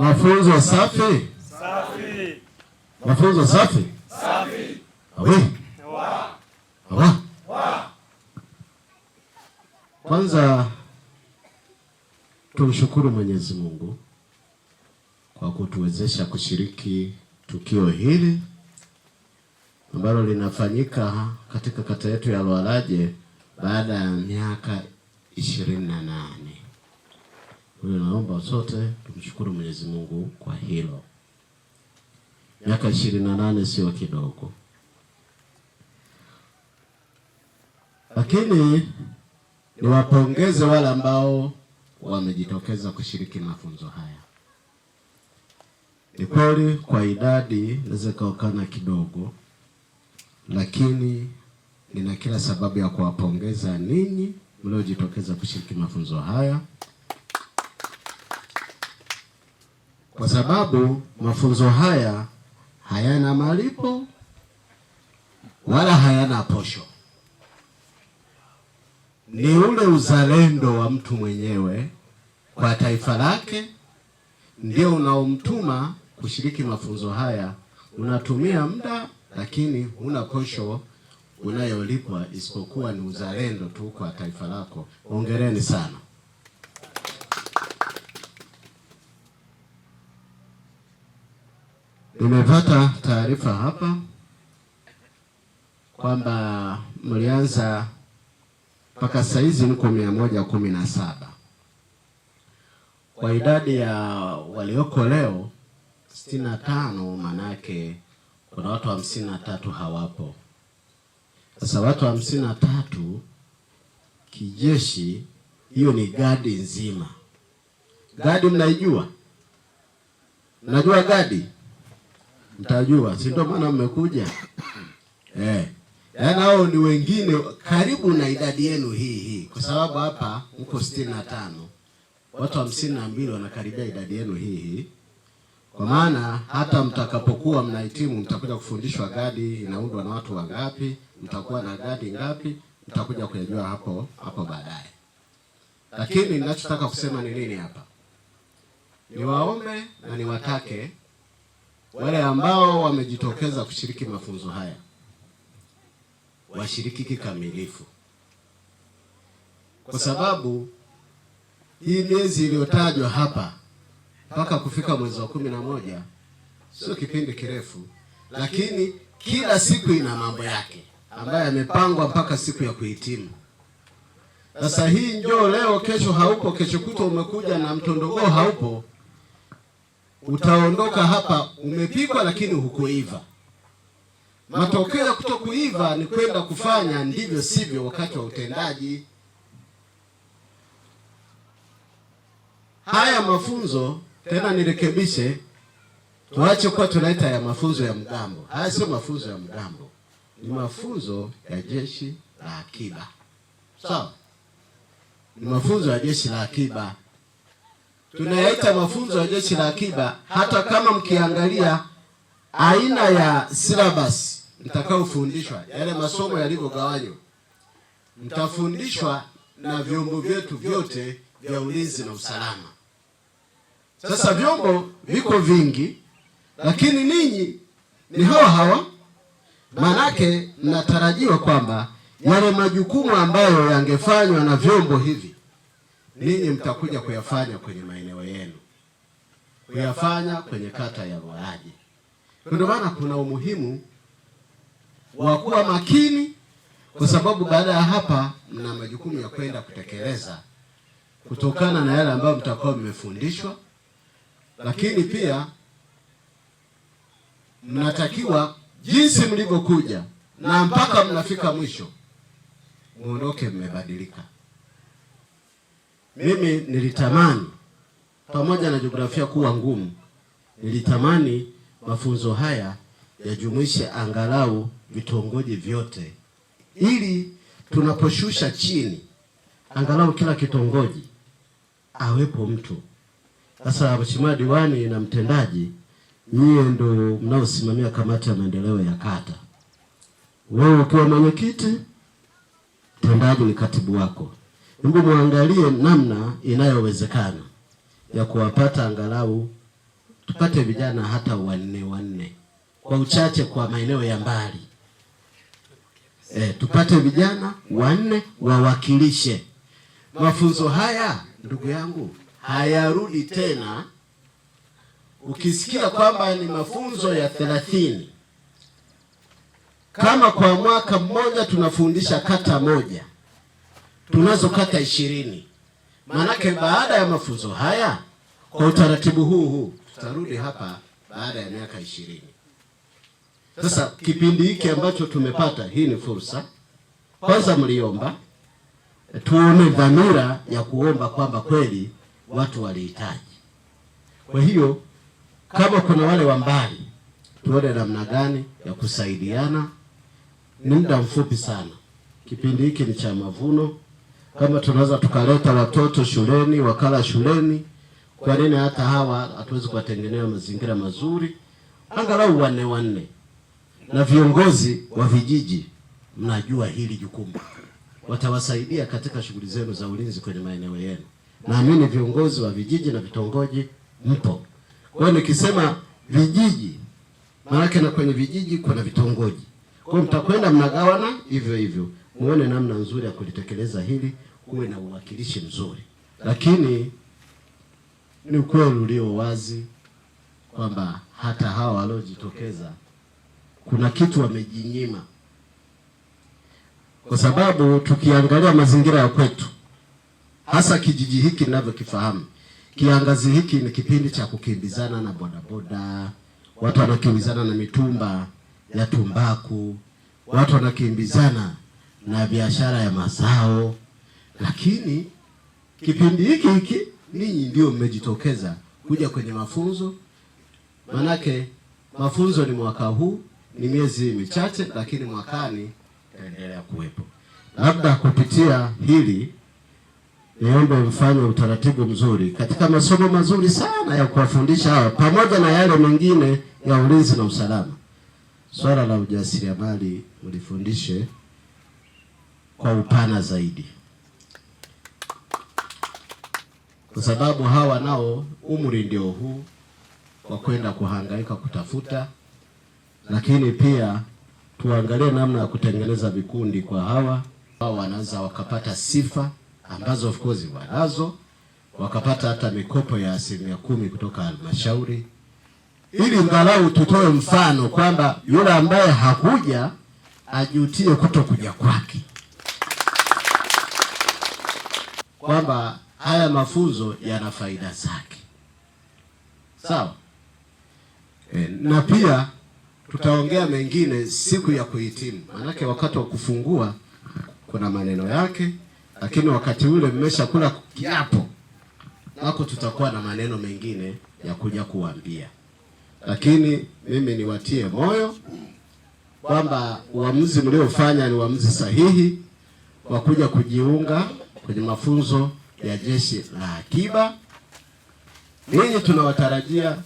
Mafunzo safi? Safi. Mafunzo safi? Safi. Awe. Awa. Kwanza tumshukuru Mwenyezi Mungu kwa kutuwezesha kushiriki tukio hili ambalo linafanyika katika kata yetu ya Lualaje baada ya miaka 28. Huyo naomba sote tumshukuru Mwenyezi Mungu kwa hilo. Miaka 28 sio kidogo. Lakini niwapongeze wale ambao wamejitokeza kushiriki mafunzo haya. Ni kweli kwa idadi inaweza kaokana kidogo, lakini nina kila sababu ya kuwapongeza ninyi mliojitokeza kushiriki mafunzo haya, kwa sababu mafunzo haya hayana malipo wala hayana posho. Ni ule uzalendo wa mtu mwenyewe kwa taifa lake ndio unaomtuma kushiriki mafunzo haya. Unatumia muda lakini huna posho unayolipwa, isipokuwa ni uzalendo tu kwa taifa lako. Hongereni sana. Nimepata taarifa hapa kwamba mlianza mpaka saizi mko 117. Kwa idadi ya walioko leo 65, manake kuna watu 53 hawapo. Sasa watu 53 kijeshi, hiyo ni gadi nzima. Gadi mnaijua? Mnajua gadi? Mtajua, si ndio maana mmekuja? Yaani hao ni wengine karibu na idadi yenu hii, kwa sababu hapa mko 65. Watu 52 wanakaribia idadi yenu hii. Kwa maana hata mtakapokuwa mnahitimu mtakuja kufundishwa gadi inaundwa na watu wangapi, mtakuwa na gadi ngapi, mtakuja kujua hapo baadaye. Lakini ninachotaka kusema ni nini hapa? Niwaombe na niwatake wale ambao wamejitokeza kushiriki mafunzo haya washiriki kikamilifu, kwa sababu hii miezi iliyotajwa hapa mpaka kufika mwezi wa 11 sio kipindi kirefu, lakini kila siku ina mambo yake ambayo yamepangwa mpaka siku ya kuhitimu. Sasa hii njoo leo, kesho haupo, kesho kutwa umekuja na mtondogoo haupo, utaondoka hapa umepikwa lakini hukuiva. Matokeo ya kutokuiva ni kwenda kufanya ndivyo sivyo wakati wa utendaji. Haya mafunzo, tena nirekebishe, tuache kwa tunaita ya mafunzo ya mgambo. Haya sio mafunzo ya mgambo, ni mafunzo ya jeshi la akiba. Sawa? Ni mafunzo ya jeshi la akiba. Tunayaita mafunzo ya jeshi la akiba hata kama mkiangalia aina ya syllabus mtakaofundishwa, yale masomo yalivyogawanywa, mtafundishwa na vyombo vyetu vyote vya ulinzi na usalama. Sasa vyombo viko vingi, lakini ninyi ni hawa. Manake mnatarajiwa kwamba yale majukumu ambayo yangefanywa na vyombo hivi, ninyi mtakuja kuyafanya kwenye maeneo yenu, kuyafanya kwenye kata ya Lualaje. Ndio maana kuna umuhimu wa kuwa makini, kwa sababu baada ya hapa mna majukumu ya kwenda kutekeleza kutokana na yale ambayo mtakuwa mmefundishwa. Lakini pia mnatakiwa jinsi mlivyokuja na mpaka mnafika mwisho muondoke mmebadilika. Mimi nilitamani, pamoja na jiografia kuwa ngumu, nilitamani mafunzo haya yajumuishe angalau vitongoji vyote, ili tunaposhusha chini angalau kila kitongoji awepo mtu. Sasa Mheshimiwa Diwani na mtendaji, nyie ndo mnaosimamia kamati ya maendeleo ya kata. Wewe ukiwa mwenyekiti, mtendaji ni katibu wako. Hebu muangalie namna inayowezekana ya kuwapata angalau tupate vijana hata wanne kwa uchache, kwa maeneo ya mbali. Tupate vijana 4 wawakilishe. Mafunzo haya ndugu yangu hayarudi tena. Ukisikia kwamba ni mafunzo ya 30, kama kwa mwaka mmoja tunafundisha kata moja, tunazo kata 20. Manake baada ya mafunzo haya kwa utaratibu huu tutarudi hapa baada ya miaka 20. Sasa kipindi hiki ambacho tumepata, hii ni fursa. Kwanza mliomba, tuone dhamira ya kuomba kwamba kweli watu walihitaji. Kwa hiyo kama kuna wale wa mbali, tuone namna gani ya kusaidiana. Ni muda mfupi sana, kipindi hiki ni cha mavuno. Kama tunaweza tukaleta watoto shuleni, wakala shuleni, kwa nini hata hawa hatuwezi kuwatengeneza mazingira mazuri? Angalau 4 na viongozi wa vijiji, mnajua hili jukumu, watawasaidia katika shughuli zenu za ulinzi kwenye maeneo yenu. Naamini viongozi wa vijiji na vitongoji mpo. Kwa hiyo nikisema vijiji, maana na kwenye vijiji kuna vitongoji. Kwa hiyo mtakwenda mnagawana hivyo hivyo, muone namna nzuri ya kulitekeleza hili, kuwe na uwakilishi mzuri. Lakini ni ukweli ulio wazi kwamba hata hawa waliojitokeza kuna kitu wamejinyima, kwa sababu tukiangalia mazingira ya kwetu, hasa kijiji hiki ninavyokifahamu, kiangazi hiki ni kipindi cha kukimbizana na bodaboda, watu wanakimbizana na mitumba ya tumbaku, watu wanakimbizana na biashara ya mazao. Lakini kipindi hiki ninyi ndio mmejitokeza kuja kwenye mafunzo. Manake mafunzo ni mwaka huu, ni miezi michache, lakini mwakani itaendelea kuwepo. Labda kupitia hili niombe mfanye utaratibu mzuri katika masomo mazuri sana ya kuwafundisha hawa, pamoja na yale mengine ya ulinzi na usalama. Swala la ujasiriamali mlifundishe kwa upana zaidi, kwa sababu hawa nao umri ndio huu wa kwenda kuhangaika kutafuta. Lakini pia tuangalie namna ya kutengeneza vikundi kwa hawa wanaweza wakapata sifa ambazo of course wanazo, wakapata hata mikopo ya 10% kutoka halmashauri, ili angalau tutoe mfano kwamba yule ambaye hakuja ajutie kutokuja kwake, kwamba haya mafunzo yana faida zake. Sawa? Na pia tutaongea mengine siku ya kuhitimu. Manake wakati wa kufungua kuna maneno yake, lakini wakati ule mmeshakula kiapo, nako tutakuwa na maneno mengine ya kuja kuambia. Lakini mimi niwatie moyo kwamba uamuzi mliofanya ni uamuzi sahihi wa kuja kujiunga kwenye mafunzo ya Jeshi la Akiba. Ninyi tunawatarajia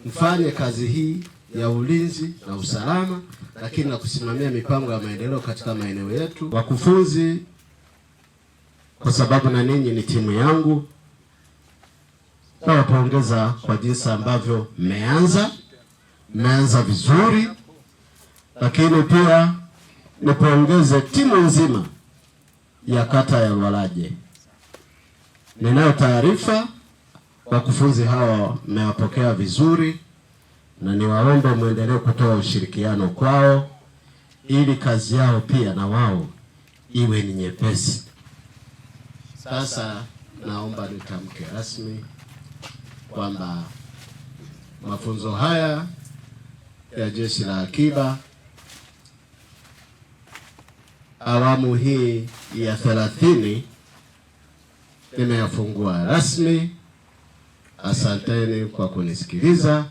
mfanye kazi hii ya ulinzi na usalama, lakini na kusimamia mipango ya maendeleo katika maeneo yetu. Wakufunzi, kwa sababu na ninyi ni timu yangu, nawapongeza kwa jinsi ambavyo mmeanza vizuri. Lakini pia nipongeze timu nzima ya kata ya Lualaje. Ninayo taarifa wakufunzi hawa mmewapokea vizuri, na niwaombe muendelee kutoa ushirikiano kwao ili kazi yao pia na wao iwe ni nyepesi. Sasa naomba nitamke rasmi kwamba mafunzo haya ya Jeshi la Akiba awamu hii ya 30 nimeyafungua rasmi. Asanteni kwa kunisikiliza,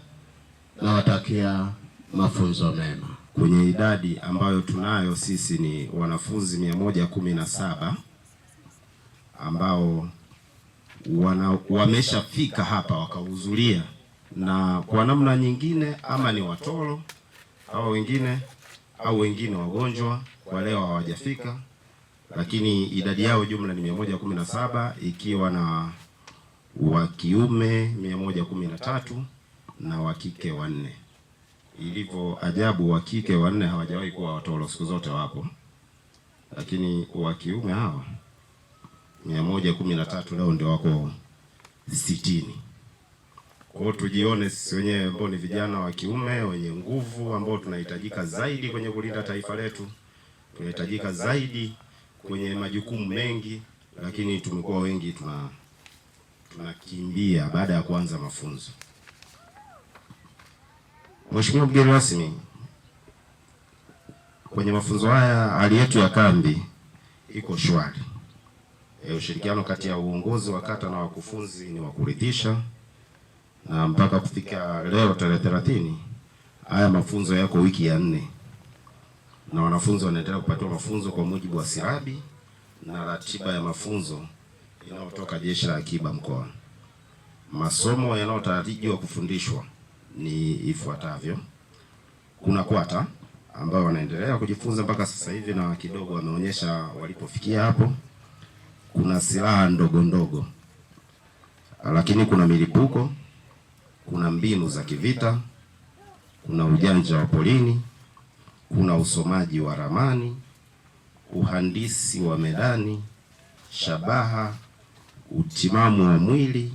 nawatakia mafunzo mema. Kwenye idadi ambayo tunayo sisi ni wanafunzi 117 ambao wameshafika hapa wakahudhuria, na kwa namna nyingine ama ni watoro au wengine wagonjwa kwa leo hawajafika, lakini idadi yao jumla ni 117, ikiwa na wa kiume 113 na wa kike 4. Ilivyo ajabu, wa kike 4 hawajawahi kuwa watoro, siku zote wapo, lakini wa kiume hawa 113 leo ndio wako 60. Kwa hiyo tujione sisi wenyewe ambao ni vijana wa kiume wenye nguvu, ambao tunahitajika zaidi kwenye kulinda taifa letu, tunahitajika zaidi kwenye majukumu mengi, lakini tumekuwa wengi tunakimbia baada ya kuanza mafunzo. Mheshimiwa mgeni rasmi, kwenye mafunzo haya hali yetu ya kambi iko shwari. Ushirikiano kati ya uongozi wa kata na wakufunzi ni wa kuridhisha, na mpaka kufika leo tarehe 30 haya mafunzo yako wiki ya 4, na wanafunzi wanaendelea kupatiwa mafunzo kwa mujibu wa sirabi na ratiba ya mafunzo inayotoka Jeshi la Akiba mkoa. Masomo yanayotarajiwa kufundishwa ni ifuatavyo: kuna kwata ambao wanaendelea kujifunza mpaka sasa hivi na kidogo wameonyesha walipofikia hapo. Kuna silaha ndogo ndogo, lakini kuna milipuko, kuna mbinu za kivita, kuna ujanja wa polini, kuna usomaji wa ramani, uhandisi wa medani, shabaha, utimamu wa mwili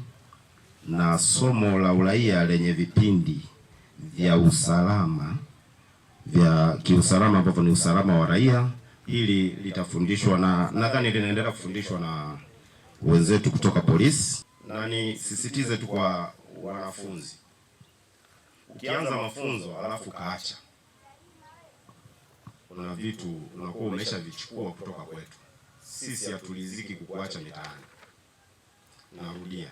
na somo la uraia lenye vipindi vya usalama vya kiusalama ambavyo ni usalama wa raia. Hili litafundishwa na nadhani linaendelea kufundishwa na wenzetu kutoka polisi, na nisisitize tu kwa wanafunzi, ukianza mafunzo alafu kaacha, kuna vitu unakuwa umeshavichukua kutoka kwetu. Sisi hatuliziki kukuacha mitaani. Narudia,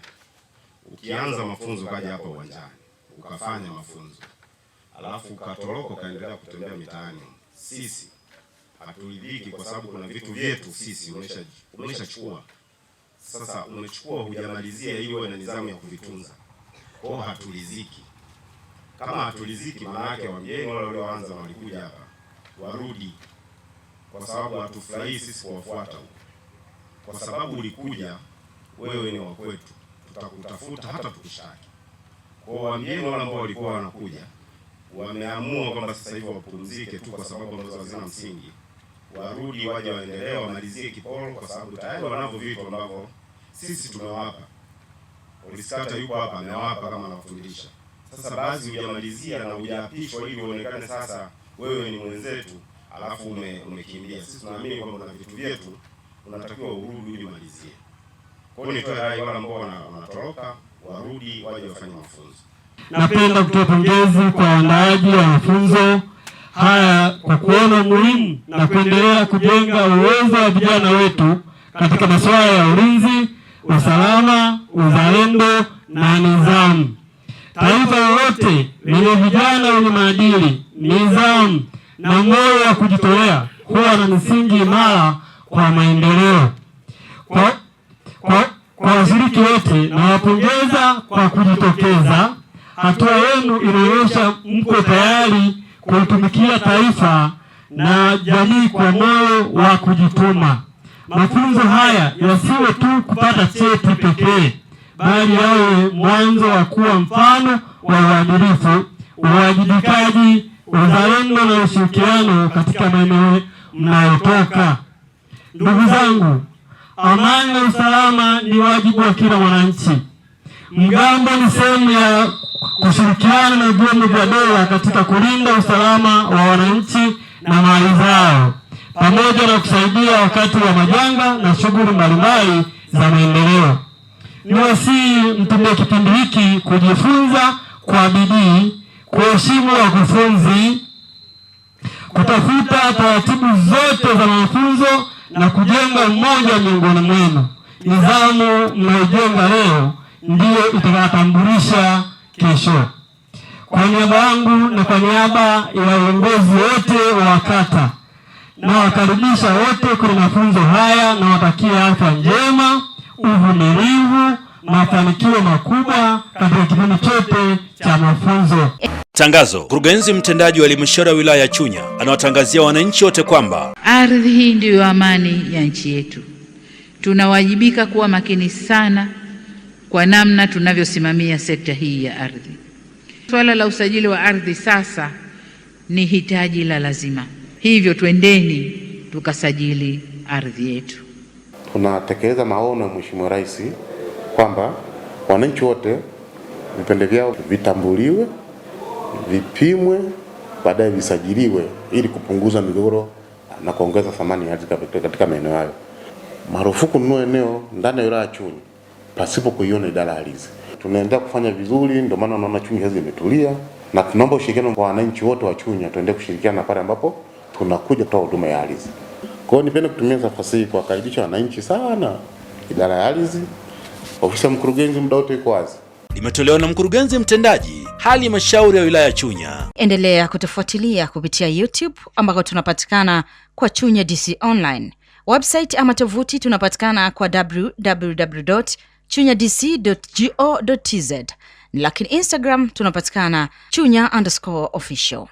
ukianza mafunzo kaja hapa uwanjani ukafanya mafunzo alafu ukatoroka ukaendelea kutembea mitaani, sisi haturidhiki, kwa sababu kuna vitu vyetu sisi umeshachukua. Sasa umechukua hujamalizia ili uwe na nidhamu ya kuvitunza. Kwa hiyo haturidhiki. Kama haturidhiki, maana yake wageni wale walioanza na walikuja hapa warudi, kwa sababu hatufurahi sisi kuwafuata, kwa sababu ulikuja wewe ni wa kwetu, tutakutafuta hata tukishtaki. Kwa wageni wale ambao walikuwa wanakuja wameamua kwamba sasa hivi wapumzike tu kwa sababu ambazo hazina msingi, warudi waje waendelee wamalizie kiporo, kwa sababu tayari wanavyo vitu ambavyo sisi tumewapa. Polisikata yuko hapa amewapa kama anafundisha. Sasa baadhi hujamalizia na hujaapishwa ili uonekane sasa wewe ni mwenzetu, alafu umekimbia. Sisi tunaamini kwamba kuna vitu vyetu unatakiwa urudi ili umalizie. Kwa hiyo nitoe rai wale ambao wanatoroka warudi waje wafanye mafunzo. Napenda kutoa pongezi kwa waandaaji wa mafunzo haya kwa kuona muhimu na kuendelea kujenga uwezo wa vijana wetu katika masuala ya ulinzi, usalama, uzalendo na nidhamu. Taifa lolote lenye vijana wenye maadili, nidhamu na moyo wa kujitolea huwa na misingi imara kwa maendeleo. Kwa washiriki wote nawapongeza kwa kujitokeza. Hatua yenu inaonyesha mko tayari kutumikia taifa na jamii kwa moyo wa kujituma. Mafunzo haya yasiwe tu kupata cheti pekee, bali yawe mwanzo wa kuwa mfano wa uadilifu, uwajibikaji, uzalendo na ushirikiano katika maeneo mnayotoka. Ndugu zangu, amani na usalama ni wajibu wa kila mwananchi. Mgambo ni sehemu ya kushirikiana na vyombo vya dola katika kulinda usalama wa wananchi na mali zao, pamoja na kusaidia wakati wa majanga na shughuli mbalimbali za maendeleo. Niwasihi mtumie kipindi hiki kujifunza kwa bidii, kuheshimu wakufunzi, kutafuta taratibu zote za mafunzo na kujenga umoja miongoni mwenu. Nidhamu mnayojenga leo ndiyo itakayotambulisha kesho. Kwa niaba yangu na kwa niaba ya uongozi wote wa kata, na wakaribisha wote kwenye mafunzo haya na watakia afya njema, uvumilivu, mafanikio makubwa katika kipindi chote cha mafunzo. Tangazo. Mkurugenzi mtendaji wa halmashauri ya wilaya ya Chunya anawatangazia wananchi wote kwamba ardhi hii ndiyo amani ya nchi yetu. Tunawajibika kuwa makini sana kwa namna tunavyosimamia sekta hii ya ardhi. Swala la usajili wa ardhi sasa ni hitaji la lazima, hivyo twendeni tukasajili ardhi yetu. Tunatekeleza maono ya Mheshimiwa Rais kwamba wananchi wote vipande vyao vitambuliwe, vipimwe, baadaye visajiliwe ili kupunguza migogoro na kuongeza thamani ya ardhi katika maeneo hayo. Marufuku kununua eneo ndani ya wilaya ya Chunya pasipo kuiona idara ya ardhi. Tunaendelea kufanya vizuri, ndio maana unaona Chunya hizi imetulia, na tunaomba ushirikiano kwa wananchi wote wa Chunya, tuendelee kushirikiana pale ambapo tunakuja kutoa huduma ya ardhi. Kwa hiyo nipende kutumia nafasi hii kuwakaribisha wananchi sana idara ya ardhi. Ofisi ya mkurugenzi muda wote iko wazi. Limetolewa na mkurugenzi mtendaji halmashauri ya wilaya ya Chunya. Endelea kutufuatilia kupitia YouTube ambako tunapatikana kwa Chunya DC Online. Website ama tovuti tunapatikana kwa www.chunyadc.go.tz. Lakini Instagram tunapatikana Chunya_official.